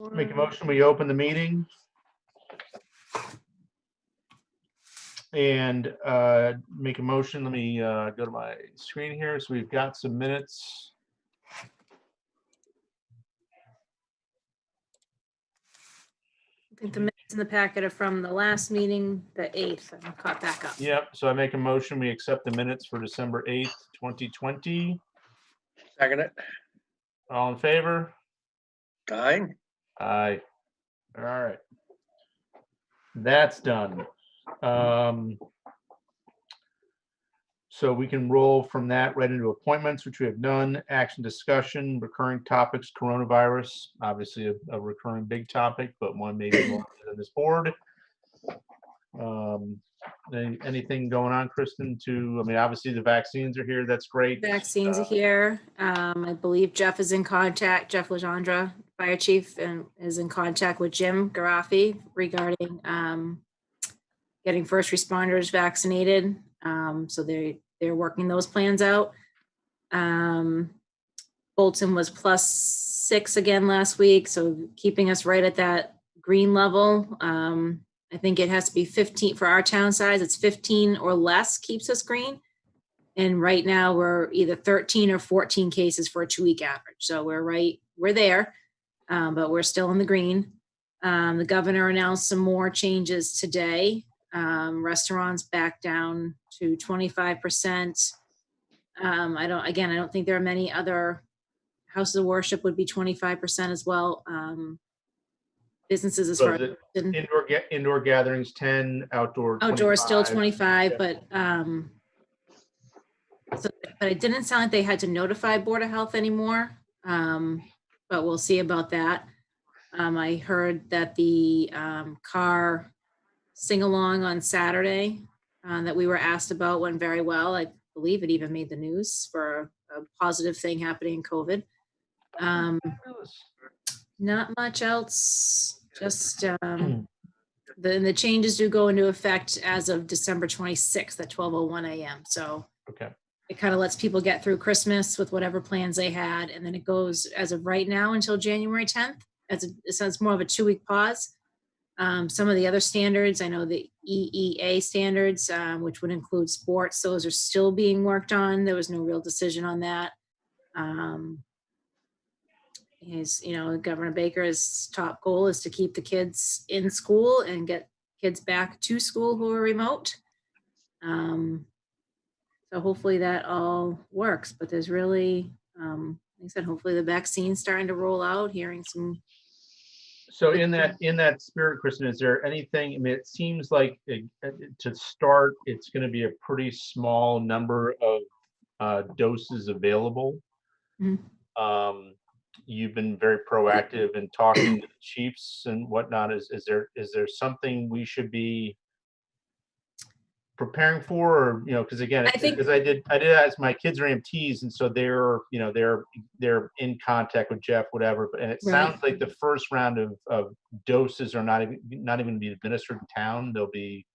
Make a motion, we open the meeting. And make a motion, let me go to my screen here. So we've got some minutes. I think the minutes in the packet are from the last meeting, the 8th, and caught back up. Yep, so I make a motion, we accept the minutes for December 8th, 2020. Second it. All in favor? Aye. Aye. All right. That's done. So we can roll from that right into appointments, which we have none. Action discussion, recurring topics, coronavirus, obviously a recurring big topic, but one maybe more than this board. Anything going on, Kristen, I mean, obviously the vaccines are here. That's great. Vaccines are here. I believe Jeff is in contact, Jeff Legendre, fire chief, and is in contact with Jim Garaffi regarding getting first responders vaccinated. So they're working those plans out. Bolton was +6 again last week, so keeping us right at that green level. I think it has to be 15 for our town size. It's 15 or less keeps us green. And right now we're either 13 or 14 cases for a 2-week average. So we're there, but we're still in the green. The governor announced some more changes today. Restaurants back down to 25%. I don't think there are many other houses of worship would be 25% as well. Businesses as far as indoor gatherings 10, outdoor still 25, yeah. but it didn't sound like they had to notify Board of Health anymore. But we'll see about that. I heard that the car sing-along on Saturday that we were asked about went very well. I believe it even made the news for a positive thing happening in COVID. Not much else. Just the changes do go into effect as of December 26th at 12:01 a.m. So okay. It kind of lets people get through Christmas with whatever plans they had, and then it goes as of right now until January 10th. So it's more of a 2-week pause. Some of the other standards, I know the EEA standards, which would include sports, those are still being worked on. There was no real decision on that. Governor Baker's top goal is to keep the kids in school and get kids back to school who are remote. So hopefully that all works, but there's really, like I said, hopefully the vaccine's starting to roll out, hearing some. So in that spirit, Kristen, is there anything, I mean, it seems like to start, it's going to be a pretty small number of doses available. Mm-hmm. You've been very proactive in talking to the chiefs and whatnot. Is there something we should be preparing for, or because again, because I did ask, my kids are EMTs, and so they're in contact with Jeff, whatever. But and it sounds like the first round of doses are not even be administered in town. They'll be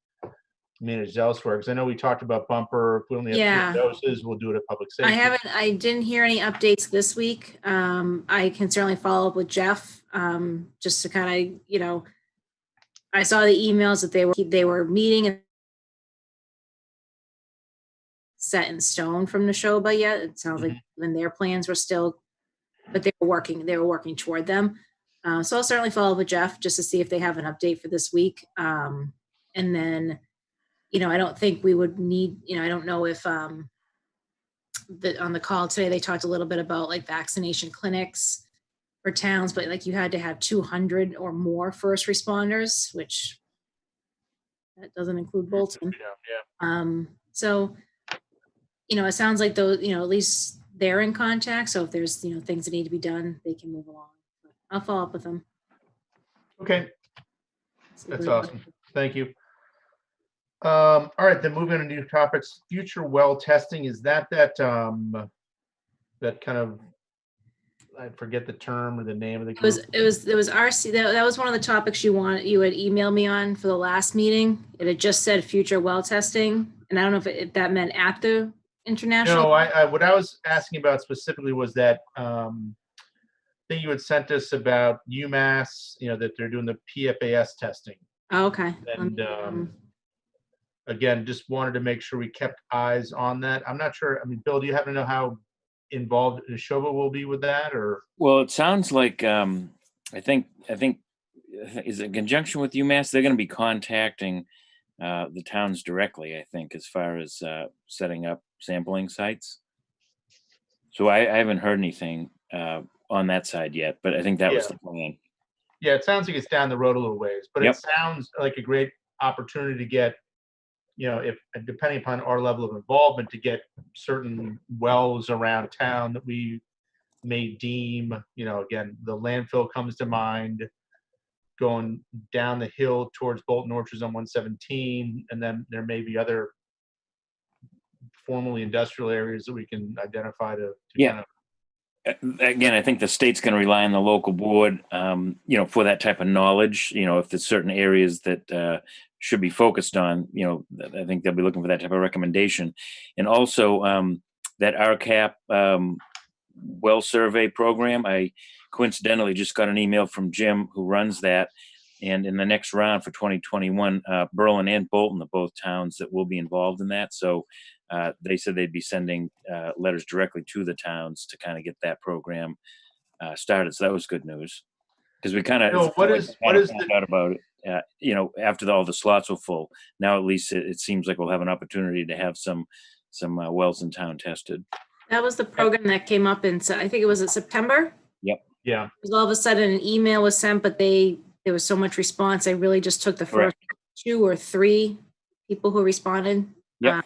managed elsewhere. Because I know we talked about bumper. If we only have 2 doses, we'll do it at public safety. I didn't hear any updates this week. I can certainly follow up with Jeff, just to kind of, I saw the emails that they were meeting and set in stone from Neshoba yet. It sounds like even their plans were still, but they were working toward them. So I'll certainly follow up with Jeff just to see if they have an update for this week. And then, I don't think we would need, I don't know if on the call today, they talked a little bit about like vaccination clinics for towns, but like you had to have 200 or more first responders, which that doesn't include Bolton. So, it sounds like those, at least they're in contact. So if there's, things that need to be done, they can move along. But I'll follow up with them. Okay. That's awesome. Thank you. All right, then moving on to new topics. Future well testing, is that kind of, I forget the term or the name of the group. It was RC. That was one of the topics you had emailed me on for the last meeting. It had just said future well testing, and I don't know if that meant at the international. No, what I was asking about specifically was that thing you had sent us about UMass, that they're doing the PFAS testing. Oh, okay. Let And me, again, just wanted to make sure we kept eyes on that. I'm not sure. I mean, Bill, do you happen to know how involved Neshoba will be with that, or? Well, it sounds like I think is in conjunction with UMass, they're going to be contacting the towns directly. I think as far as setting up sampling sites. So I haven't heard anything on that side yet, but I think that was Yeah. the plan. Yeah, it sounds like it's down the road a little ways, but Yep. it sounds like a great opportunity to get, if depending upon our level of involvement, to get certain wells around town that we may deem, again, the landfill comes to mind, going down the hill towards Bolton Orchards on 117, and then there may be other formerly industrial areas that we can identify to Yeah. kind of. Again, I think the state's going to rely on the local board, for that type of knowledge. If there's certain areas that should be focused on, I think they'll be looking for that type of recommendation. And also that RCAP well survey program, I coincidentally just got an email from Jim, who runs that. And in the next round for 2021, Berlin and Bolton are both towns that will be involved in that. So they said they'd be sending letters directly to the towns to kind of get that program started. So that was good news, because we kind of What is found out about it. After all the slots were full. Now at least it seems like we'll have an opportunity to have some wells in town tested. that was the program that came up in, I think it was in September. Yep. Yeah. Because all of a sudden an email was sent, but there was so much response. I really just took the first Correct. 2 or 3 people who responded. Yep.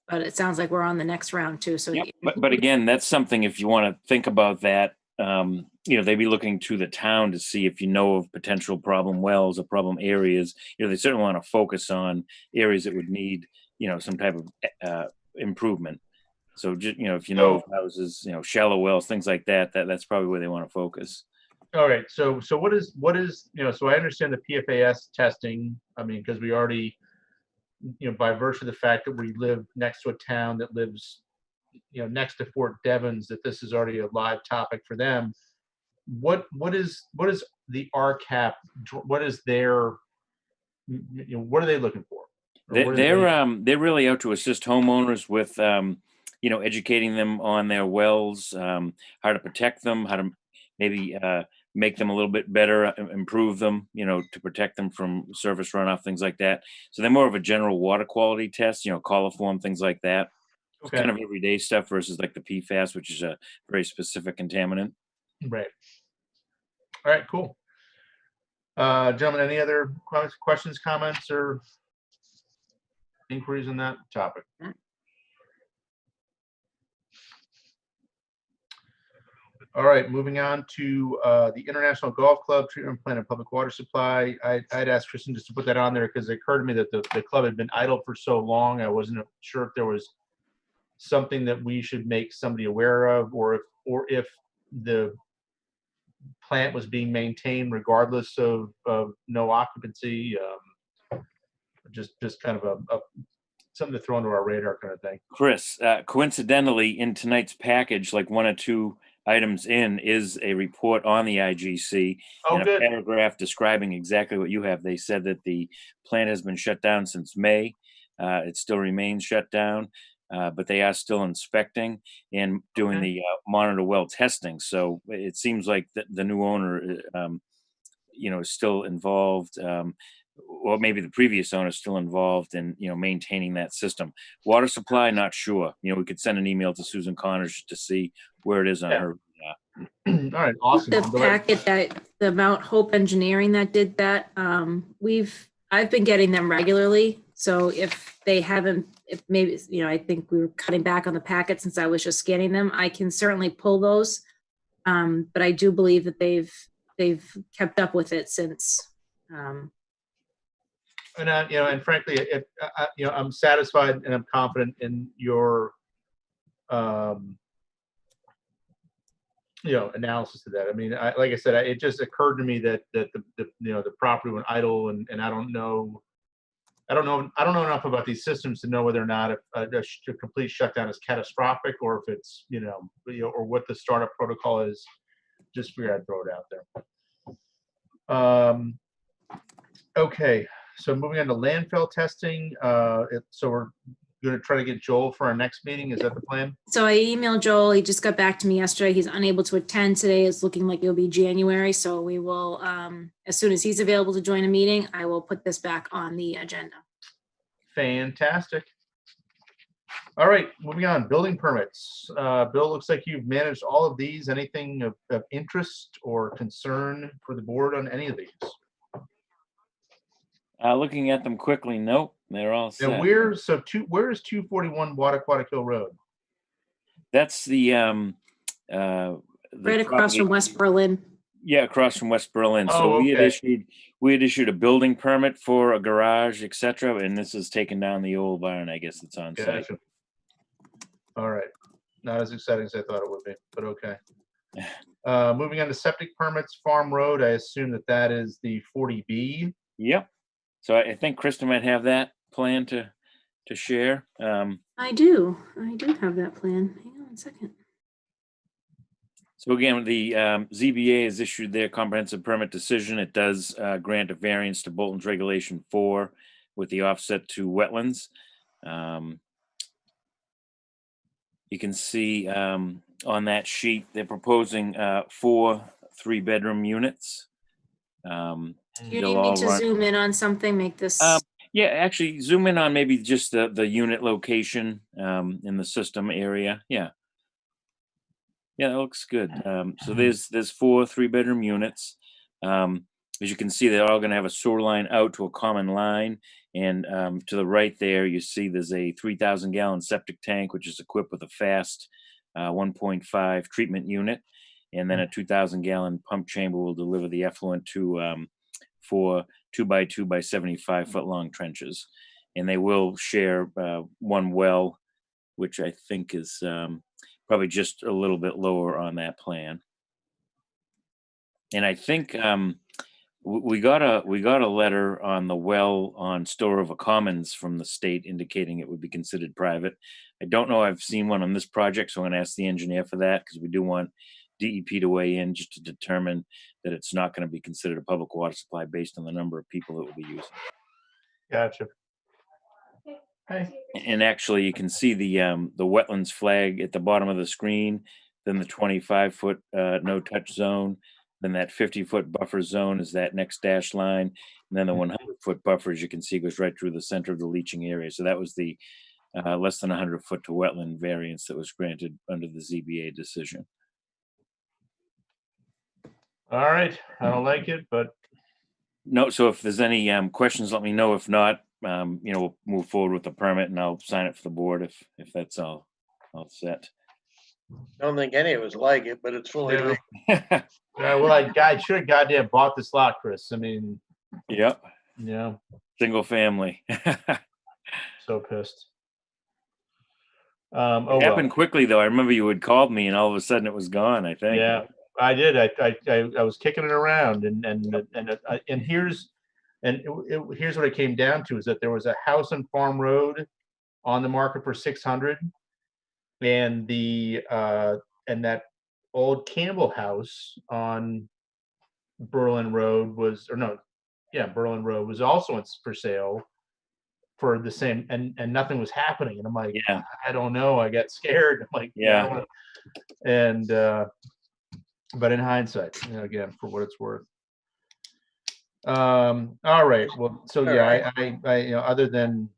But it sounds like we're on the next round too. So Yep. But again, that's something, if you want to think about that, they'd be looking to the town to see if of potential problem wells or problem areas. They certainly want to focus on areas that would need, some type of improvement. So just, if of houses, shallow wells, things like that, that's probably where they want to focus. All right. So what is, so I understand the PFAS testing. I mean, because we already, by virtue of the fact that we live next to a town that lives, next to Fort Devens, that this is already a live topic for them. What is the RCAP? What is their, what are they looking for? They're really out to assist homeowners with, educating them on their wells, how to protect them, how to maybe make them a little bit better, improve them, to protect them from surface runoff, things like that. So they're more of a general water quality test, coliform, things like that. It's kind of everyday stuff versus like the PFAS, which is a very specific contaminant. Right. All right, cool. Gentlemen, any other questions, comments, or inquiries on that topic? All right, moving on to the International Golf Club Treatment Plant and Public Water Supply. I'd asked Kristen just to put that on there because it occurred to me that the club had been idle for so long. I wasn't sure if there was something that we should make somebody aware of, or if the plant was being maintained regardless of no occupancy. Just kind of a something to throw into our radar kind of thing. Chris, coincidentally, in tonight's package, like 1 or 2 items in, is a report on the IGC and a paragraph describing exactly what you have. They said that the plant has been shut down since May. It still remains shut down, but they are still inspecting and doing the monitor well testing. So it seems like the new owner, is still involved. Or maybe the previous owner is still involved in, maintaining that system. Water supply, not sure. We could send an email to Susan Connors to see where it is on her. All right, awesome. The packet that the Mount Hope Engineering that did that, I've been getting them regularly. So if they haven't, if maybe, I think we were cutting back on the packet since I was just scanning them, I can certainly pull those. But I do believe that they've kept up with it since. And frankly, I'm satisfied and I'm confident in your, analysis of that. I mean, like I said, it just occurred to me that the property went idle, and I don't know enough about these systems to know whether or not a complete shutdown is catastrophic, or if it's or what the startup protocol is. just figured I'd throw it out there. Okay, so moving on to landfill testing. So we're gonna try to get Joel for our next meeting. Is that the plan? So I emailed Joel. He just got back to me yesterday. He's unable to attend today. It's looking like it'll be January. So we will, as soon as he's available to join a meeting, I will put this back on the agenda. Fantastic. All right, moving on, building permits. Bill, looks like you've managed all of these. Anything of interest or concern for the board on any of these? Looking at them quickly, nope, they're all set. And where is 241 Wattaquatic Hill Road? That's the Right across from property- West Berlin. Yeah, across from West Berlin. Oh, So okay. we had issued a building permit for a garage, etc., and this is taking down the old barn. I guess it's on site. Gotcha. All right, not as exciting as I thought it would be, but okay. Moving on to septic permits, Farm Road. I assume that is the 40B. Yep. So I think Krista might have that plan to share. I do have that plan. Hang on one second. So again, the ZBA has issued their comprehensive permit decision. It does grant a variance to Bolton's Regulation 4 with the offset to wetlands. You can see on that sheet, they're proposing 4 3-bedroom units. Do you They'll need all me to run- zoom in on something, make this? Yeah, actually, zoom in on maybe just the unit location in the system area. Yeah. Yeah, that looks good. So there's 4 3-bedroom units. As you can see, they're all going to have a sewer line out to a common line. And to the right there, you see there's a 3,000-gallon septic tank, which is equipped with a fast 1.5 treatment unit. And then a 2,000-gallon pump chamber will deliver the effluent to 4 2x2 by 75-foot long trenches. And they will share one well, which I think is probably just a little bit lower on that plan. And I think we got a letter on the well on Store River Commons from the state indicating it would be considered private. I don't know. I've seen one on this project, so I'm going to ask the engineer for that because we do want DEP to weigh in just to determine that it's not going to be considered a public water supply based on the number of people that will be using. Gotcha. Hey. And actually, you can see the wetlands flag at the bottom of the screen, then the 25-foot no-touch zone, then that 50-foot buffer zone is that next dash line, and then the 100-foot buffer, as you can see, goes right through the center of the leaching area. So that was the less than 100-foot to wetland variance that was granted under the ZBA decision. All right, I don't like it, but No, so if there's any questions, let me know. If not, we'll move forward with the permit and I'll sign it for the board if that's all set. I don't think any of us like it, but it's fully Yeah. legal. well, I should have goddamn bought this lot, Chris. I mean, Yep, yeah, single family. so pissed. It Oh happened well. quickly though. I remember you had called me and all of a sudden it was gone, I think. Yeah, I did. I was kicking it around, and here's what it came down to is that there was a house on Farm Road on the market for 600, and that old Campbell house on Berlin Road Berlin Road was also for sale for the same, and nothing was happening. And I'm like, Yeah. I don't know. I got scared. I'm like, Yeah. And but in hindsight, again, for what it's worth. All right. Well, so All yeah, right. I other than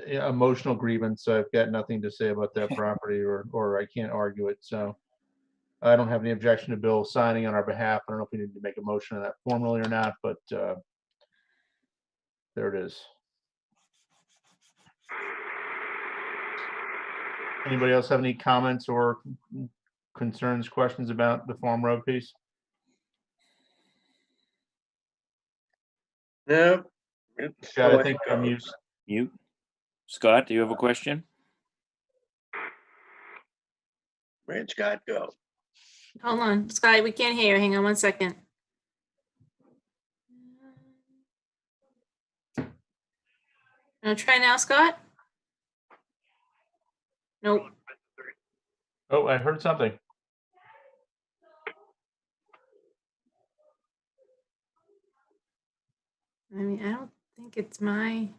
emotional grievance, I've got nothing to say about that property, or I can't argue it. So I don't have any objection to Bill signing on our behalf. I don't know if we need to make a motion on that formally or not, but there it is. Anybody else have any comments or concerns, questions about the Farm Road piece? No. It's Scott, the I way think it I'm goes. used. You, Scott, do you have a question? Where'd Scott go? Hold on, Scott, we can't hear you. Hang on one second. Try now, Scott? Nope. Oh, I heard something. I mean, I don't think it's my.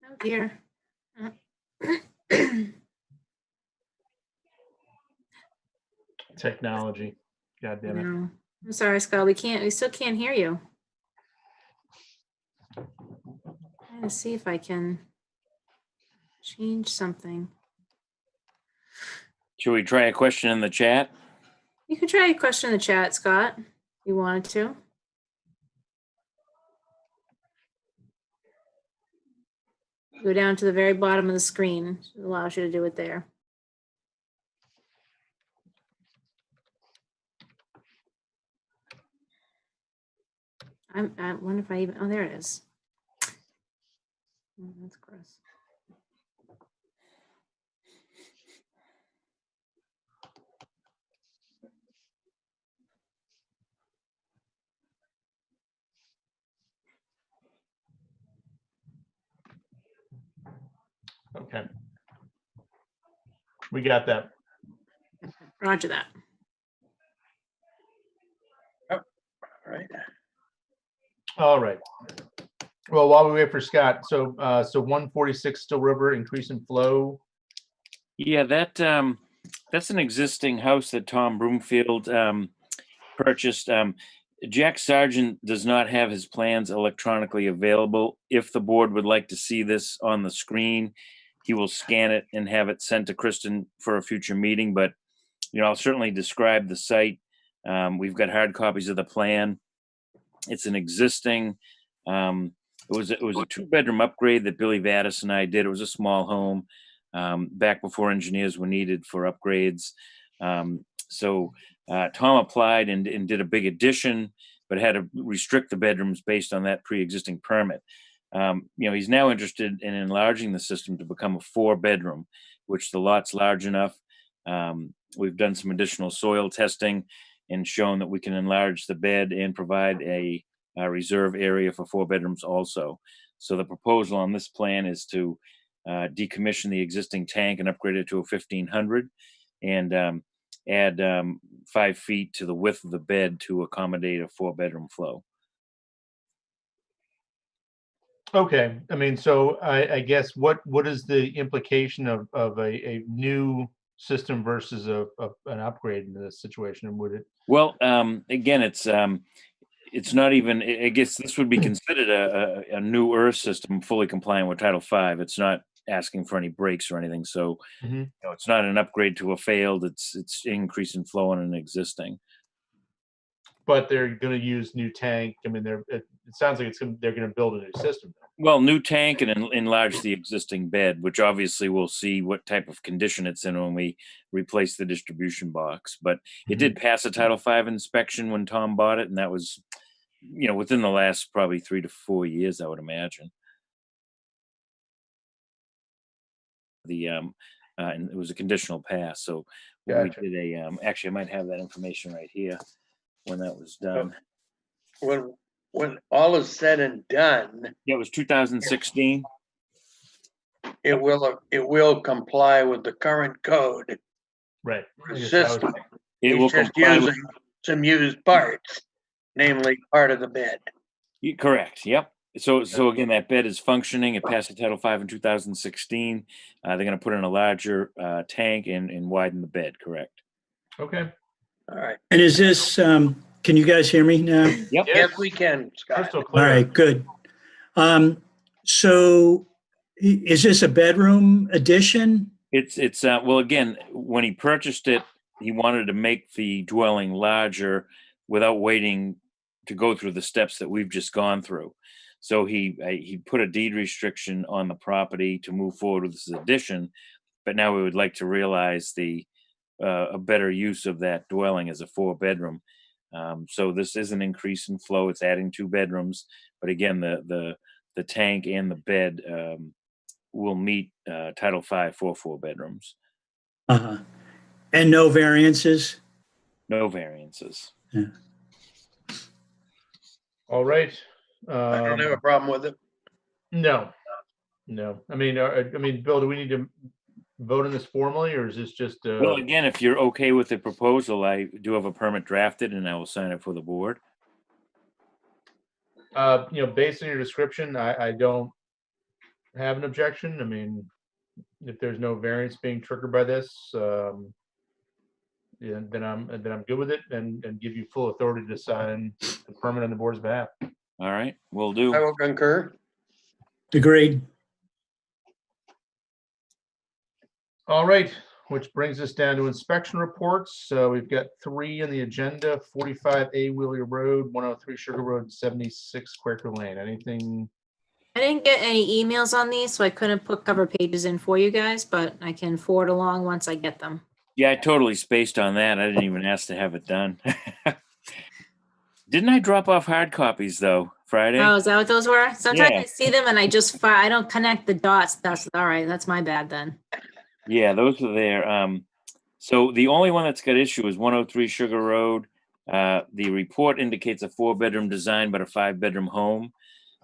Oh dear. Technology. God damn it. No, I'm sorry, Scott. We still can't hear you. Trying to see if I can change something. Should we try a question in the chat? You can try a question in the chat, Scott, if you wanted to. Go down to the very bottom of the screen. It allows you to do it there. I wonder if I even, oh, there it is. Oh, that's gross. Okay. We got that. Roger that. All right. All right. Well, while we wait for Scott, so 146 Still River, increase in flow. Yeah, that's an existing house that Tom Broomfield purchased. Jack Sargent does not have his plans electronically available. If the board would like to see this on the screen, he will scan it and have it sent to Kristen for a future meeting. But I'll certainly describe the site. We've got hard copies of the plan. It's an existing. It was a 2-bedroom upgrade that Billy Vaddis and I did. It was a small home back before engineers were needed for upgrades. So Tom applied and did a big addition, but had to restrict the bedrooms based on that pre-existing permit. He's now interested in enlarging the system to become a 4-bedroom, which the lot's large enough. We've done some additional soil testing and shown that we can enlarge the bed and provide a reserve area for 4 bedrooms also. So the proposal on this plan is to decommission the existing tank and upgrade it to a 1500 and add 5 feet to the width of the bed to accommodate a 4-bedroom flow. Okay. I mean, so I guess what is the implication of a new system versus an upgrade in this situation? And would it? Well, again, it's not even. I guess this would be considered a new earth system, fully compliant with Title V. It's not asking for any breaks or anything. So it's not an upgrade to a failed. It's increase in flow on an existing. But they're going to use new tank. I mean, it sounds like they're going to build a new system. Well, new tank and enlarge the existing bed, which obviously we'll see what type of condition it's in when we replace the distribution box. But it did pass a Title V inspection when Tom bought it, and that was, within the last probably 3 to 4 years, I would imagine. And it was a conditional pass, so Gotcha. we did actually, I might have that information right here when that was done. When all is said and done, Yeah, it was 2016. it will comply with the current code Right. system. It will He's just comply with. using some used parts, namely part of the bed. Correct. Yep. So again, that bed is functioning. It passed the Title V in 2016. They're going to put in a larger tank and widen the bed. Correct. Okay. All right. And is this, can you guys hear me now? Yep. Yes, we can, Scott. Crystal All clear. right, good. So is this a bedroom addition? It's well, again, when he purchased it, he wanted to make the dwelling larger without waiting to go through the steps that we've just gone through. So he put a deed restriction on the property to move forward with this addition, but now we would like to realize a better use of that dwelling as a 4-bedroom. So this is an increase in flow. It's adding 2 bedrooms, but again, the tank and the bed will meet Title V for 4 bedrooms. Uh-huh. And no variances? No variances. Yeah. All right. I don't have a problem with it. No. I mean, Bill, do we need to vote on this formally, or is this just, Well, again, if you're okay with the proposal, I do have a permit drafted and I will sign it for the board. based on your description, I don't have an objection. I mean, if there's no variance being triggered by this, yeah, then I'm good with it and give you full authority to sign the permit on the board's behalf. All right, will I do. will concur. Agreed. All right, which brings us down to inspection reports. So we've got 3 on the agenda: 45A Wheeler Road, 103 Sugar Road, 76 Quaker Lane. Anything? I didn't get any emails on these, so I couldn't put cover pages in for you guys, but I can forward along once I get them. Yeah, I totally spaced on that. I didn't even ask to have it done. Didn't I drop off hard copies though, Friday? Oh, is that what those were? Sometimes Yeah. I see them and I don't connect the dots. That's all right. That's my bad then. Yeah, those are there. So the only one that's got issue is 103 Sugar Road. The report indicates a 4-bedroom design, but a 5-bedroom home.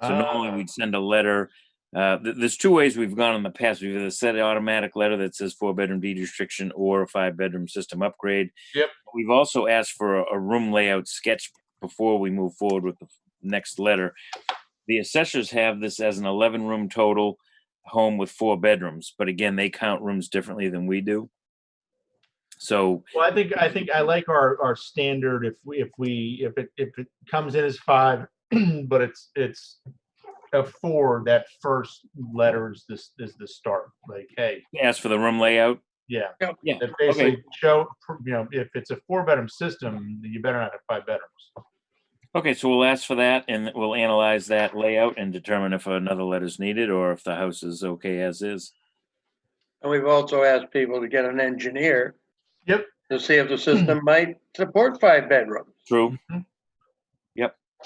So normally we'd send a letter. There's 2 ways we've gone in the past. We've either sent an automatic letter that says 4-bedroom deed restriction or a 5-bedroom system upgrade. Yep. We've also asked for a room layout sketch before we move forward with the next letter. The assessors have this as an 11-room total home with 4 bedrooms, but again, they count rooms differently than we do. So Well, I think I like our standard. If it comes in as 5, but it's a 4, that first letter is the start. Like, hey, ask for the room layout. yeah, Yeah. that basically Okay. show, if it's a 4-bedroom system, you better not have 5 bedrooms. Okay, so we'll ask for that and we'll analyze that layout and determine if another letter is needed or if the house is okay as is. And we've also asked people to get an engineer. Yep. To see if the system might support 5 bedrooms. True.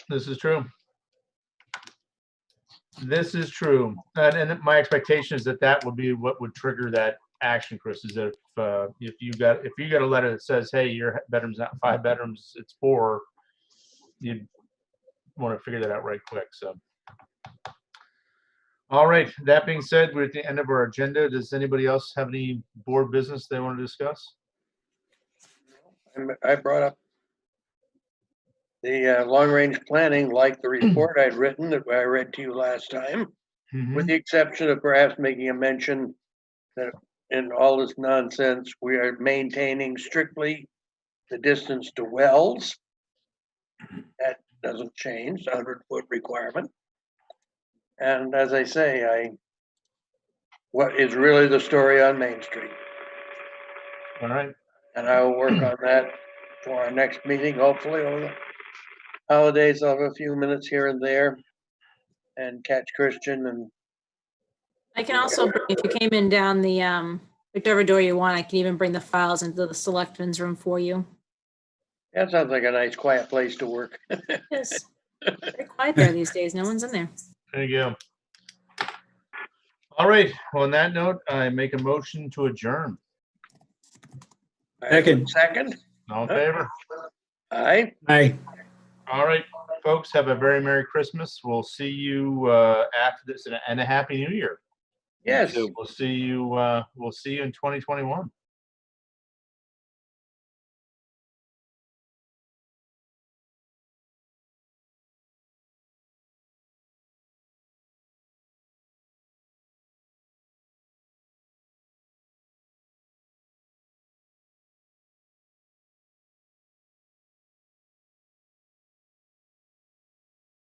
This is true. This is true. And my expectation is that would be what would trigger that action, Chris, is if you got a letter that says, hey, your bedroom's not 5 bedrooms, it's 4, you'd want to figure that out right quick. So, all right. That being said, we're at the end of our agenda. Does anybody else have any board business they want to discuss? I brought up the long-range planning, like the report I'd written that I read to you last time, with the exception of perhaps making a mention that in all this nonsense, we are maintaining strictly the distance to wells. That doesn't change, the 100-foot requirement. And as I say, what is really the story on Main Street? All right. And I will work on that for our next meeting, hopefully over the holidays. I'll have a few minutes here and there and catch Christian and I can also, if you came in down the, whichever door you want, I can even bring the files into the selectmen's room for you. that sounds like a nice quiet place to work. Yes. Very quiet there these days. No one's in there. There you go. All right. On that note, I make a motion to adjourn. Second. Second, All in favor? aye. Aye. All right, folks, have a very Merry Christmas. We'll see you after this, and a Happy New Year. Yes. We'll see you in 2021.